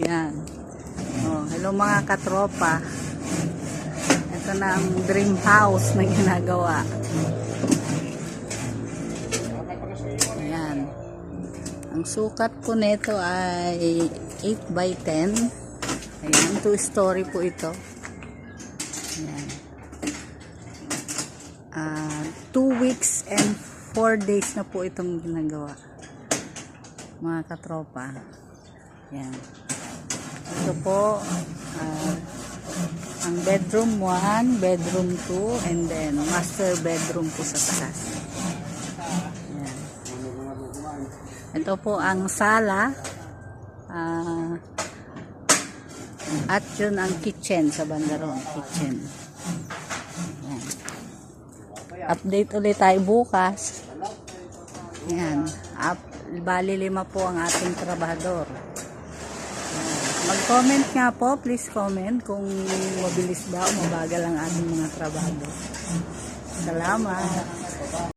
Yan. Oh, hello mga katropa. Ito na ang dream house na ginagawa. Ayan. Ang sukat po nito ay 8 by 10. Ayan, 2-story po ito. Ayan. 2 weeks and 4 days na po itong ginagawa. Mga katropa. Ayan. Ito po, ang bedroom 1, bedroom 2, and then master bedroom po sa taas. Ayan. Ito po ang sala. At yun ang kitchen sa bandaron. Kitchen. Ayan. Update ulit tayo bukas. Ayan. Bali 5 po ang ating trabahador. Mag-comment nga po, please comment kung mabilis ba o mabagal ang ating mga trabaho. Salamat!